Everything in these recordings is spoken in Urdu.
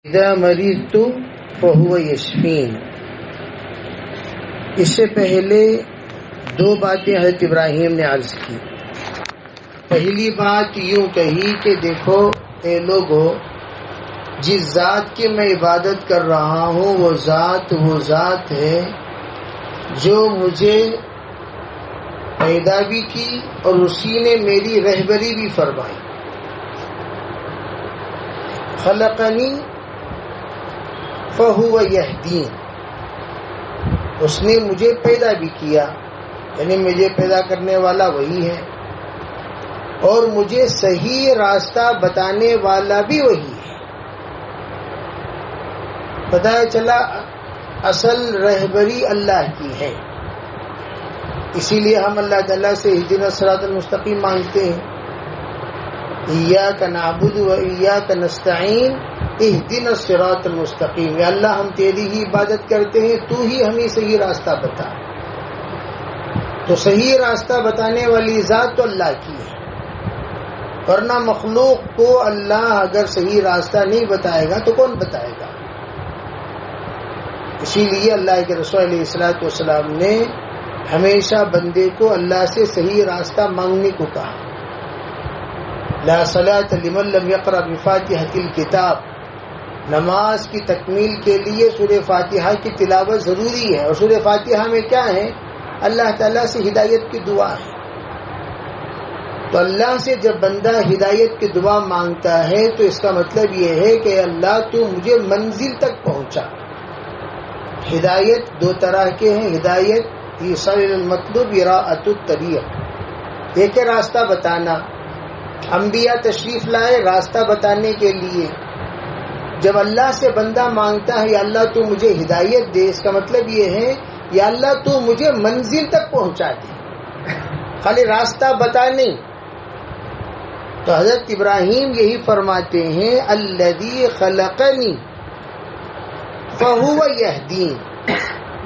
اذا مرضت فهو یشفین۔ اس سے پہلے دو باتیں حضرت ابراہیم نے عرض کی۔ پہلی بات یوں کہی کہ دیکھو اے لوگو، جس ذات کی میں عبادت کر رہا ہوں وہ ذات ہے جو مجھے پیدا بھی کی اور اسی نے میری رہبری بھی فرمائی۔ خلقنی فہو یہدین، اس نے مجھے پیدا بھی کیا، یعنی مجھے پیدا کرنے والا وہی ہے، اور مجھے صحیح راستہ بتانے والا بھی وہی ہے۔ پتہ چلا اصل رہبری اللہ کی ہے، اسی لیے ہم اللہ تعالیٰ سے اہدنا الصراط المستقیم مانگتے ہیں۔ ایاک نعبد و ایاک نستعین اہدنا الصراط المستقیم، یا اللہ ہم تیری ہی عبادت کرتے ہیں، تو ہی ہمیں صحیح راستہ بتا۔ تو صحیح راستہ بتانے والی ذات تو اللہ کی ہے، ورنہ مخلوق کو اللہ اگر صحیح راستہ نہیں بتائے گا تو کون بتائے گا؟ اسی لیے اللہ کے رسول علیہ الصلوۃ والسلام نے ہمیشہ بندے کو اللہ سے صحیح راستہ مانگنے کو کہا۔ لا صلاۃ لمن لم یقرأ بفاتحۃ الکتاب، نماز کی تکمیل کے لیے سورہ فاتحہ کی تلاوت ضروری ہے، اور سورہ فاتحہ میں کیا ہے؟ اللہ تعالیٰ سے ہدایت کی دعا ہے۔ تو اللہ سے جب بندہ ہدایت کی دعا مانگتا ہے تو اس کا مطلب یہ ہے کہ اللہ تو مجھے منزل تک پہنچا۔ ہدایت دو طرح کے ہیں، ہدایت ایصال المطلوب، اراءۃ الطریق۔ ایک ہے راستہ بتانا، انبیاء تشریف لائے راستہ بتانے کے لیے۔ جب اللہ سے بندہ مانگتا ہے یا اللہ تو مجھے ہدایت دے، اس کا مطلب یہ ہے یا اللہ تو مجھے منزل تک پہنچا دے، خالی راستہ بتا نہیں۔ تو حضرت ابراہیم یہی فرماتے ہیں الذی خلقنی فہو یہدین،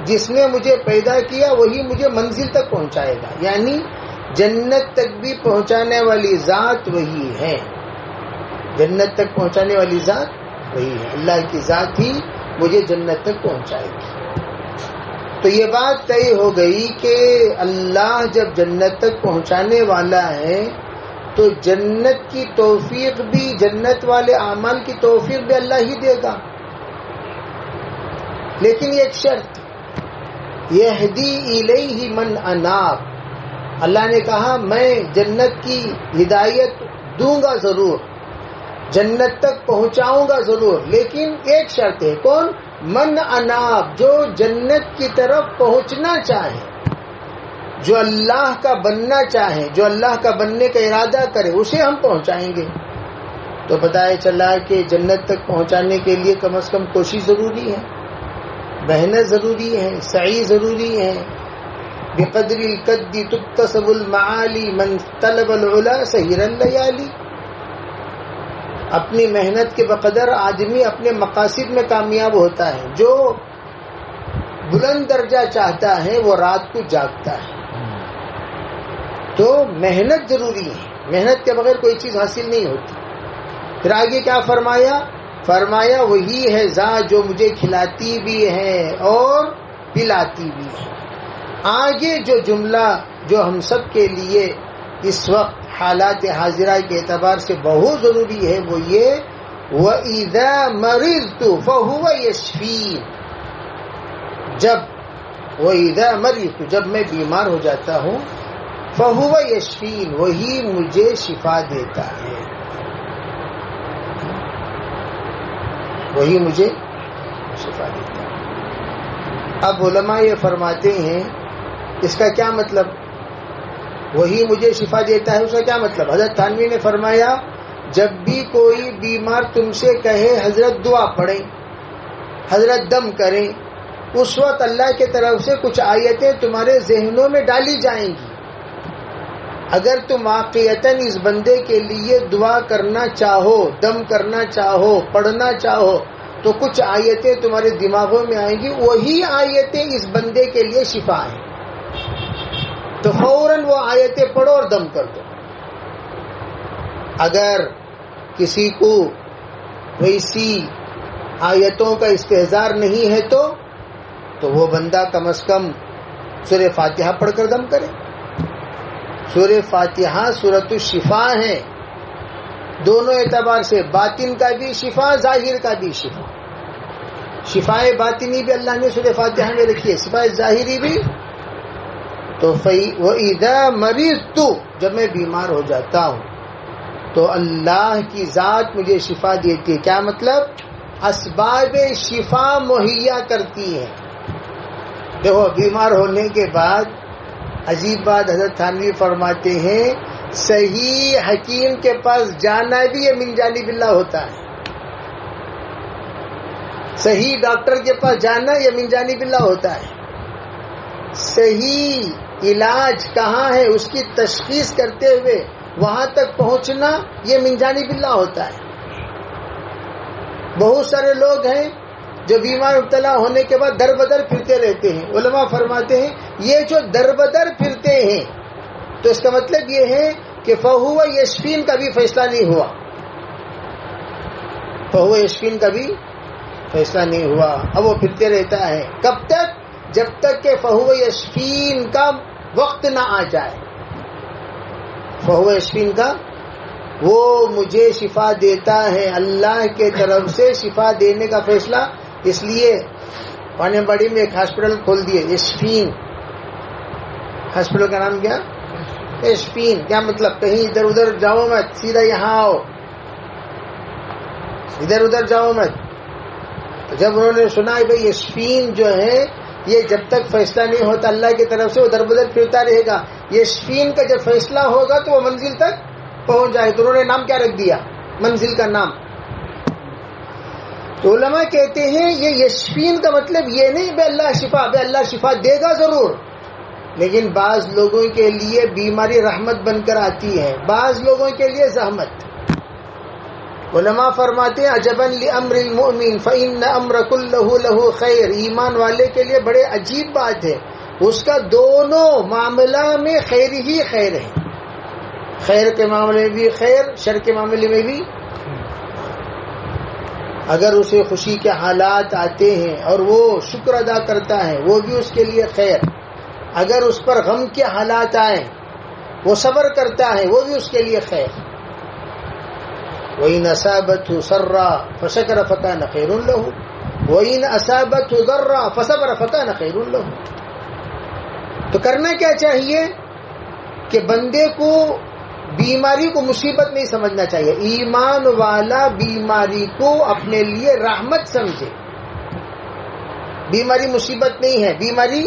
جس نے مجھے پیدا کیا وہی مجھے منزل تک پہنچائے گا، یعنی جنت تک بھی پہنچانے والی ذات وہی ہے۔ جنت تک پہنچانے والی ذات وہی ہے، اللہ کی ذات ہی مجھے جنت تک پہنچائے گی۔ تو یہ بات طے ہو گئی کہ اللہ جب جنت تک پہنچانے والا ہے تو جنت کی توفیق بھی، جنت والے اعمال کی توفیق بھی اللہ ہی دے گا، لیکن ایک شرط، یہدی الیہ من اناب۔ اللہ نے کہا میں جنت کی ہدایت دوں گا ضرور، جنت تک پہنچاؤں گا ضرور، لیکن ایک شرط ہے، کون؟ من اناب، جو جنت کی طرف پہنچنا چاہے، جو اللہ کا بننا چاہے، جو اللہ کا بننے کا ارادہ کرے، اسے ہم پہنچائیں گے۔ تو بتایا چلا کہ جنت تک پہنچانے کے لیے کم از کم کوشش ضروری ہے، محنت ضروری ہے، سعی ضروری ہے۔ بقدر القد تکتسب المعالی من طلب العلا سہر اللیالی، اپنی محنت کے بقدر آدمی اپنے مقاصد میں کامیاب ہوتا ہے۔ جو بلند درجہ چاہتا ہے وہ رات کو جاگتا ہے۔ تو محنت ضروری ہے، محنت کے بغیر کوئی چیز حاصل نہیں ہوتی۔ پھر آگے کیا فرمایا وہی ہے ذات جو مجھے کھلاتی بھی ہے اور پلاتی بھی ہے۔ آگے جو جملہ جو ہم سب کے لیے اس وقت حالات حاضرہ کے اعتبار سے بہت ضروری ہے وہ یہ وَإِذَا مَرِضْتُ فَهُوَ يَشْفِينِ، وَإِذَا مَرِضْتُ، جب میں بیمار ہو جاتا ہوں، فَهُوَ يَشْفِينِ، وہی مجھے شفا دیتا ہے، وہی مجھے شفا دیتا ہے۔ اب علماء یہ فرماتے ہیں اس کا کیا مطلب؟ وہی مجھے شفا دیتا ہے، اس کا کیا مطلب؟ حضرت تھانوی نے فرمایا جب بھی کوئی بیمار تم سے کہے حضرت دعا پڑھیں، حضرت دم کریں، اس وقت اللہ کی طرف سے کچھ آیتیں تمہارے ذہنوں میں ڈالی جائیں گی۔ اگر تم واقعتاً اس بندے کے لیے دعا کرنا چاہو، دم کرنا چاہو، پڑھنا چاہو، تو کچھ آیتیں تمہارے دماغوں میں آئیں گی، وہی آیتیں اس بندے کے لیے شفا ہیں۔ تو فوراً وہ آیتیں پڑھو اور دم کر دو۔ اگر کسی کو ویسی آیتوں کا استحضار نہیں ہے تو وہ بندہ کم از کم سورہ فاتحہ پڑھ کر دم کرے. سورہ فاتحہ سورۃ الشفا ہے، دونوں اعتبار سے، باطن کا بھی شفا، ظاہر کا بھی شفا. شفائے باطنی بھی اللہ نے سورہ فاتحہ میں رکھی ہے، شفائے ظاہری بھی. تو وَإِذَا مَرِضْتُ، جب میں بیمار ہو جاتا ہوں تو اللہ کی ذات مجھے شفا دیتی ہے. کیا مطلب؟ اسباب شفا مہیا کرتی ہے. دیکھو بیمار ہونے کے بعد عجیب بات حضرت تھانوی فرماتے ہیں، صحیح حکیم کے پاس جانا بھی یہ من جانب اللہ ہوتا ہے. صحیح ڈاکٹر کے پاس جانا یہ من جانب اللہ ہوتا ہے. صحیح علاج کہاں ہے اس کی تشخیص کرتے ہوئے وہاں تک پہنچنا یہ من جانب اللہ ہوتا ہے. بہت سارے لوگ ہیں جو بیمار مبتلا ہونے کے بعد در بدر پھرتے رہتے ہیں. علماء فرماتے ہیں یہ جو در بدر پھرتے ہیں تو اس کا مطلب یہ ہے کہ فہو یشفین کا بھی فیصلہ نہیں ہوا. فہو یشفین کا بھی فیصلہ نہیں ہوا، اب وہ پھرتے رہتا ہے. کب تک؟ جب تک کہ فہو یشفین کا وقت نہ آ جائے. فہو یشفین کا، وہ مجھے شفا دیتا ہے، اللہ کے طرف سے شفا دینے کا فیصلہ. اس لیے پانے باڑی میں ایک ہاسپٹل کھول دیے، یشفین. ہاسپٹل کا نام کیا؟ یشفین. کیا مطلب؟ کہیں ادھر ادھر جاؤ مت، سیدھا یہاں آؤ، ادھر ادھر جاؤ مت. تو جب انہوں نے سنا ہے بھائی یشفین جو ہے یہ جب تک فیصلہ نہیں ہوتا اللہ کی طرف سے وہ در بدر پھرتا رہے گا، یشفین کا جب فیصلہ ہوگا تو وہ منزل تک پہنچ جائے. تو انہوں نے نام کیا رکھ دیا؟ منزل کا نام. تو علماء کہتے ہیں یہ یشفین کا مطلب یہ نہیں بے اللہ شفا دے گا ضرور، لیکن بعض لوگوں کے لیے بیماری رحمت بن کر آتی ہے، بعض لوگوں کے لیے زحمت. علماء فرماتے ہیں عجباً لامر المؤمن فإن امر كله له خیر. ایمان والے کے لیے بڑے عجیب بات ہے، اس کا دونوں معاملہ میں خیر ہی خیر ہے. خیر کے معاملے میں بھی خیر، شر کے معاملے میں بھی. اگر اسے خوشی کے حالات آتے ہیں اور وہ شکر ادا کرتا ہے وہ بھی اس کے لیے خیر. اگر اس پر غم کے حالات آئیں وہ صبر کرتا ہے وہ بھی اس کے لیے خیر. وَإِنْ أَصَابَتْهُ سَرًّا فَشَكَرَ فَكَانَ خَيْرٌ لَهُ وَإِنْ أَصَابَتْهُ ضَرًّا فَصَبَرَ فَكَانَ خَيْرٌ لَهُ. تو کرنا کیا چاہیے کہ بندے کو بیماری کو مصیبت نہیں سمجھنا چاہیے. ایمان والا بیماری کو اپنے لیے رحمت سمجھے. بیماری مصیبت نہیں ہے، بیماری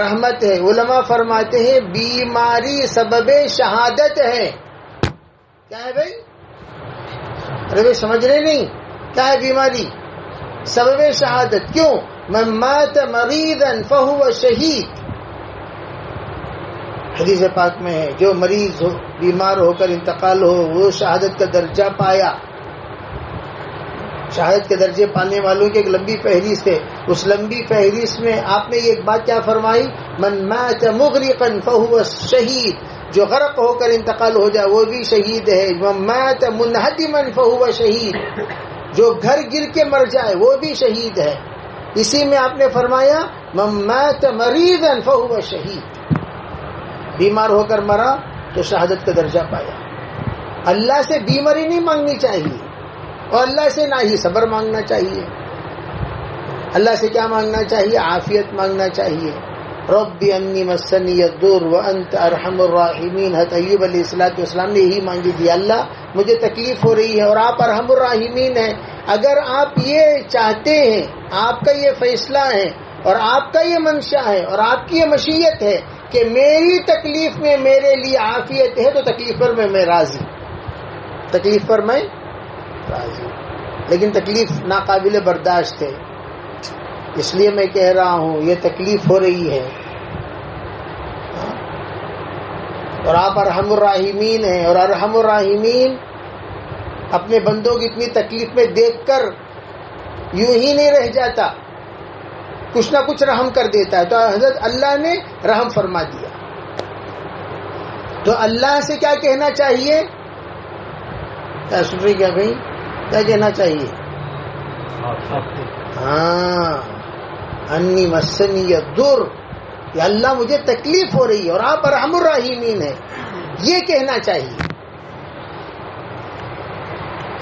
رحمت ہے. علماء فرماتے ہیں بیماری سبب شہادت ہے. کیا ہے بھائی؟ ارے بھائی سمجھ رہے نہیں کیا ہے بیماری؟ سبب شہادت. کیوں؟ من مات مریضا فهو شہید. حدیث پاک میں ہے جو مریض ہو، بیمار ہو کر انتقال ہو، وہ شہادت کا درجہ پایا. شہادت کے درجے پانے والوں کی ایک لمبی فہرست ہے. اس لمبی فہرست میں آپ نے ایک بات کیا فرمائی؟ من مات مغرقا فهو شہید. جو غرق ہو کر انتقال ہو جائے وہ بھی شہید ہے. من مات منہدما فهو شہید. جو گھر گر کے مر جائے وہ بھی شہید ہے. اسی میں آپ نے فرمایا من مات مریضا فهو شہید. بیمار ہو کر مرا تو شہادت کا درجہ پایا. اللہ سے بیماری نہیں مانگنی چاہیے اور اللہ سے نہ ہی صبر مانگنا چاہیے. اللہ سے کیا مانگنا چاہیے؟ عافیت مانگنا چاہیے. رب انی مسنی الضر وانت ارحم الراحمین. حضرت ایوب علیہ السلام نے یہی مانگی تھی، اللہ مجھے تکلیف ہو رہی ہے اور آپ ارحم الراحمین ہیں. اگر آپ یہ چاہتے ہیں، آپ کا یہ فیصلہ ہے اور آپ کا یہ منشا ہے اور آپ کی یہ مشیت ہے کہ میری تکلیف میں میرے لیے عافیت ہے تو تکلیف پر میں راضی. تکلیف پر میں راضی، لیکن تکلیف ناقابل برداشت ہے. اس لیے میں کہہ رہا ہوں یہ تکلیف ہو رہی ہے اور آپ ارحم الراحمین ہیں، اور ارحم الراحمین اپنے بندوں کی اتنی تکلیف میں دیکھ کر یوں ہی نہیں رہ جاتا، کچھ نہ کچھ رحم کر دیتا ہے. تو حضرت اللہ نے رحم فرما دیا. تو اللہ سے کیا کہنا چاہیے؟ کیا سن رہی کیا بھائی؟ کیا کہنا چاہیے؟ ہاں انی مسنی الضر، یا اللہ مجھے تکلیف ہو رہی ہے اور آپ ارحم الراحمین ہیں، یہ کہنا چاہیے.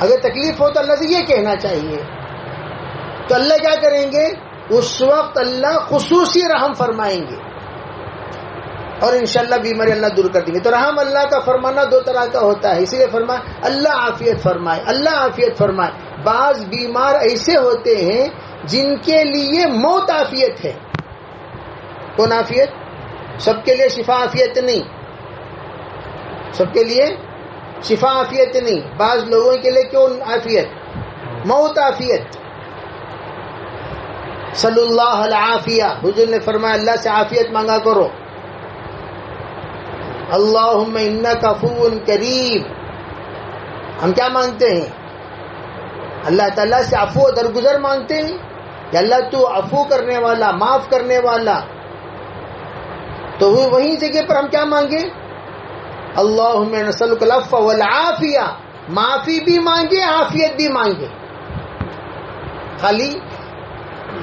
اگر تکلیف ہو تو اللہ سے یہ کہنا چاہیے. تو اللہ کیا کریں گے؟ اس وقت اللہ خصوصی رحم فرمائیں گے اور انشاءاللہ بیماری اللہ دور کر دیں گے. تو رحم اللہ کا فرمانا دو طرح کا ہوتا ہے، اسی لیے فرمایا اللہ عافیت فرمائے، اللہ عافیت فرمائے. بعض بیمار ایسے ہوتے ہیں جن کے لیے موت عافیت ہے. کون عافیت؟ سب کے لیے شفا عافیت نہیں، سب کے لیے شفا عافیت نہیں. بعض لوگوں کے لیے کیوں عافیت؟ موت عافیت. صلی اللہ العافیہ، حضور نے فرمایا اللہ سے عافیت مانگا کرو. اللہم انک عفو کریم، ہم کیا مانگتے ہیں؟ اللہ تعالیٰ سے عفو درگزر مانگتے ہیں کہ اللہ تو عفو کرنے والا، معاف کرنے والا. تو وہی جگہ پر ہم کیا مانگے؟ اللہم نسألک العفو والعافیہ، معافی بھی مانگے، عافیت بھی مانگے. خالی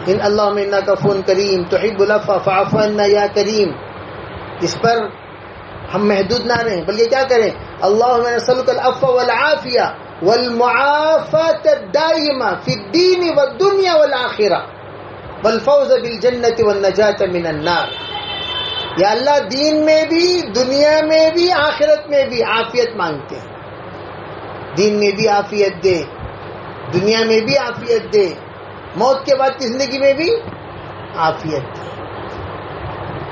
ان اللہم انک عفو کریم تحب العفو فاعف عنا یا کریم، اس پر ہم محدود نہ رہیں، بلکہ کیا کریں؟ اللہم نسألک العفو والعافیہ والمعافاة الدائمہ فی الدین والدنیا والآخرہ والفوز بالجنة والنجاة من النار. یا اللہ دین میں بھی، دنیا میں بھی، آخرت میں بھی عافیت مانگتے ہیں. دین میں بھی عافیت دے، دنیا میں بھی عافیت دے، موت کے بعد کی زندگی میں بھی عافیت دے.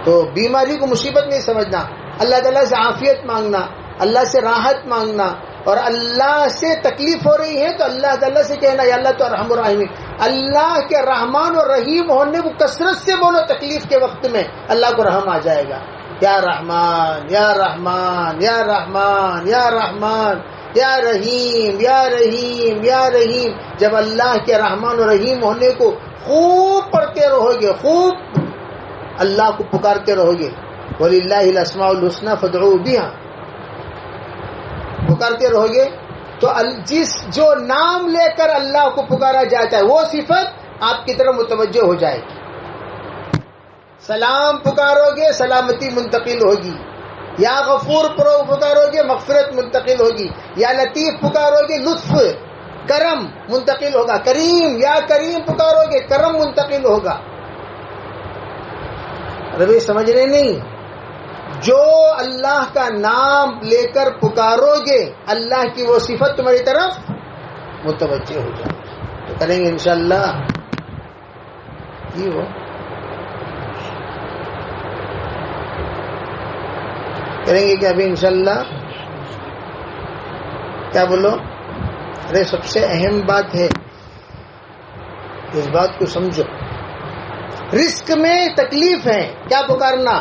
تو بیماری کو مصیبت نہیں سمجھنا، اللہ تعالیٰ سے عافیت مانگنا، اللہ سے راحت مانگنا. اور اللہ سے تکلیف ہو رہی ہے تو اللہ تعالیٰ سے کہنا یا اللہ تو ارحم الراحمین. اللہ کے رحمان اور رحیم ہونے کو کثرت سے بولو تکلیف کے وقت میں، اللہ کو رحم آ جائے گا. یا رحمان یا رحمان یا رحمان یا رحمان یا رحیم یا رحیم یا رحیم. جب اللہ کے رحمان اور رحیم ہونے کو خوب پڑھتے رہو گے، خوب اللہ کو پکارتے رہو گے، وَلِلَّهِ الْأَسْمَاءُ الْحُسْنَى فَادْعُوهُ بِهَا، پکارتے رہو گے تو جس جو نام لے کر اللہ کو پکارا جاتا ہے وہ صفت آپ کی طرف متوجہ ہو جائے گی. سلام پکارو گے سلامتی منتقل ہوگی، یا غفور پکارو گے مغفرت منتقل ہوگی، یا لطیف پکارو گے لطف کرم منتقل ہوگا، کریم یا کریم پکارو گے کرم منتقل ہوگا. ربی سمجھ رہے نہیں؟ جو اللہ کا نام لے کر پکارو گے اللہ کی وہ صفت تمہاری طرف متوجہ ہو جائے. تو کریں گے انشاءاللہ یہ وہ کریں گے کہ ابھی انشاءاللہ کیا بولو؟ ارے سب سے اہم بات ہے، اس بات کو سمجھو. رزق میں تکلیف ہے، کیا پکارنا؟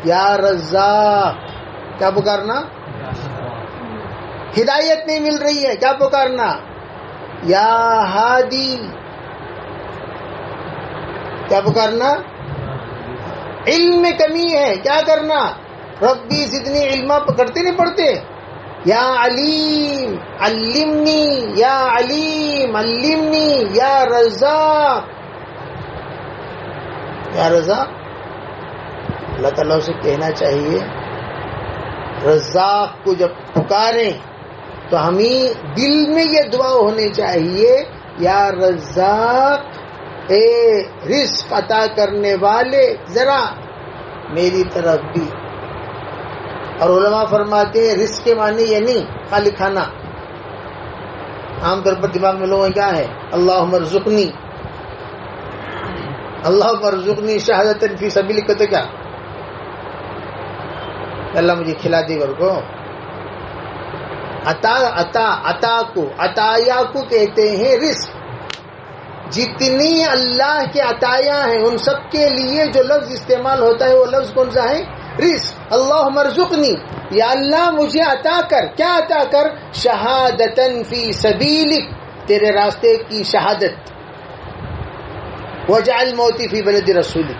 یا رزاق. کیا پکارنا؟ ہدایت نہیں مل رہی ہے، کیا پکارنا؟ یا ہادی. کیا پکارنا؟ علم میں کمی ہے، کیا کرنا؟ ربی زدنی علما کرتے نہیں پڑھتے؟ یا علیم علمنی، یا علیم علمنی، یا رزاق. یا رزاق اللہ تعالیٰ سے کہنا چاہیے. رزاق کو جب پکاریں تو ہمیں دل میں یہ دعا ہونی چاہیے، یا رزاق اے رزق عطا کرنے والے ذرا میری طرف بھی. اور علماء فرماتے ہیں رزق کے معنی یہ نہیں خالی کھانا. عام طور پر دماغ میں لوگوں کیا ہے؟ اللہم ارزقنی، اللہم ارزقنی شہادۃ فی سبیلک. تو کیا اللہ مجھے کھلا دے گھر کو. عطا کو عطایا کو کہتے ہیں رزق. جتنی اللہ کے عطایا ہیں ان سب کے لیے جو لفظ استعمال ہوتا ہے وہ لفظ کون سا ہے؟ رزق. اللہم ارزقنی، یا اللہ مجھے عطا کر. کیا عطا کر؟ شہادتن فی سبیلک، تیرے راستے کی شہادت. وجعل موتی فی بلد رسولک.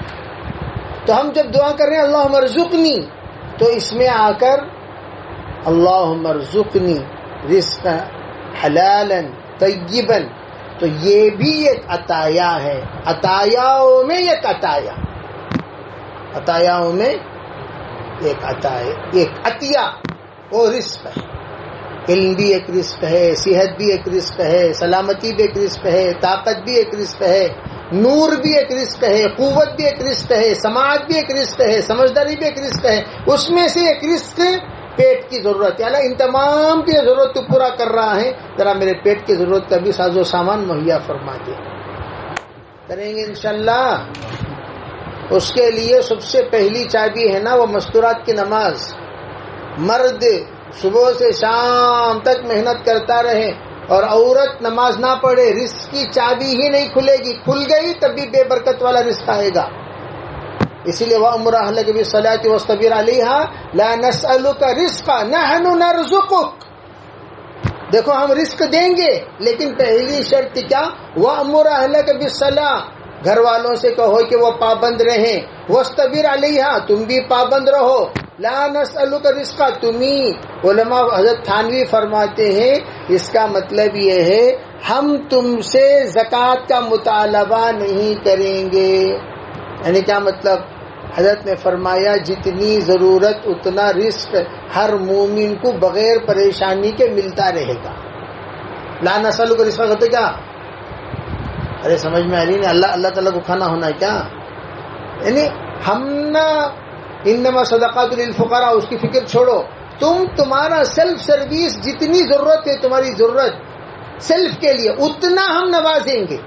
تو ہم جب دعا کر رہے ہیں اللہم ارزقنی تو اس میں آ کر اللہم ارزقنی رزقا حلالا طیبا، تو تو یہ بھی ایک عطایا ہے. عطایاؤں میں ایک عطایا، عطایاؤں میں ایک عطایا، ایک عطیہ وہ رزق ہے. علم بھی ایک رزق ہے، صحت بھی ایک رزق ہے، سلامتی بھی ایک رزق ہے، طاقت بھی ایک رزق ہے، نور بھی ایک رزق ہے، قوت بھی ایک رزق ہے، سماعت بھی ایک رزق ہے، سمجھداری بھی ایک رزق ہے. اس میں سے ایک رزق پیٹ کی ضرورت ہے. اللہ ان تمام کی ضرورت تو پورا کر رہا ہے، ذرا میرے پیٹ کی ضرورت کا بھی ساز و سامان مہیا فرما دے. کریں گے انشاءاللہ. اس کے لیے سب سے پہلی چابی ہے نا وہ مستورات کی نماز. مرد صبح سے شام تک محنت کرتا رہے اور عورت نماز نہ پڑھے، رزق کی چابی ہی نہیں کھلے گی. کھل گئی تب بھی بے برکت والا رزق آئے گا. اسی لیے وَأْمُرْ أَهْلَكَ بِالصَّلَاةِ وَاصْطَبِرْ عَلَيْهَا لَا نَسْأَلُكَ رِزْقًا نَحْنُ نَرْزُقُكَ. دیکھو ہم رزق دیں گے، لیکن پہلی شرط کیا؟ وَأْمُرْ أَهْلَكَ بِالصَّلَاةِ، گھر والوں سے کہو کہ وہ پابند رہیں. وَاصْطَبِرْ عَلَيْهَا، تم بھی پابند رہو. لا نسألک رزقا، تمہیں علماء حضرت تھانوی فرماتے ہیں اس کا مطلب یہ ہے ہم تم سے زکوٰۃ کا مطالبہ نہیں کریں گے. یعنی کیا مطلب؟ حضرت نے فرمایا جتنی ضرورت اتنا رزق ہر مومن کو بغیر پریشانی کے ملتا رہے گا. لا نسألک رزقا کہتے کیا؟ ارے سمجھ میں آ رہی نہیں؟ اللہ تعالیٰ کو کھانا ہونا ہے کیا؟ یعنی ہم نہ انما صدقات للفقراء، اس کی فکر چھوڑو. تمہارا سیلف سروس جتنی ضرورت ہے، تمہاری ضرورت سیلف کے لیے اتنا ہم نوازیں گے.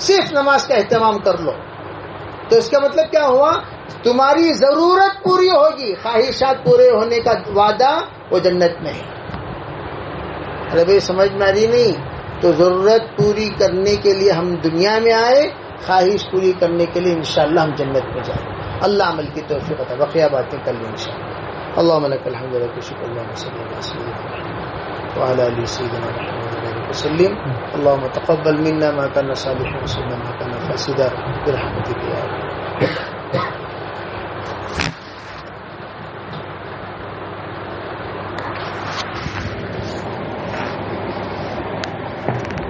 صرف نماز کا اہتمام کر لو. تو اس کا مطلب کیا ہوا؟ تمہاری ضرورت پوری ہوگی، خواہشات پورے ہونے کا وعدہ وہ جنت میں ہے. ارے بھائی سمجھ میں آ رہی نہیں؟ تو ضرورت پوری کرنے کے لیے ہم دنیا میں آئے، خواہش پوری کرنے کے لیے انشاءاللہ ہم جنت میں جائیں. اللہ عمل کی توفیق عطا. بقیہ باتیں کر لیں انشاءاللہ. اللهم لك الحمد ولك الشكر. اللهم صل على سيدنا محمد وعلى ال سيدنا محمد وسلم. اللهم تقبل منا ما كان صالحا وسلم ما كان فاسدا برحمتك يا رب.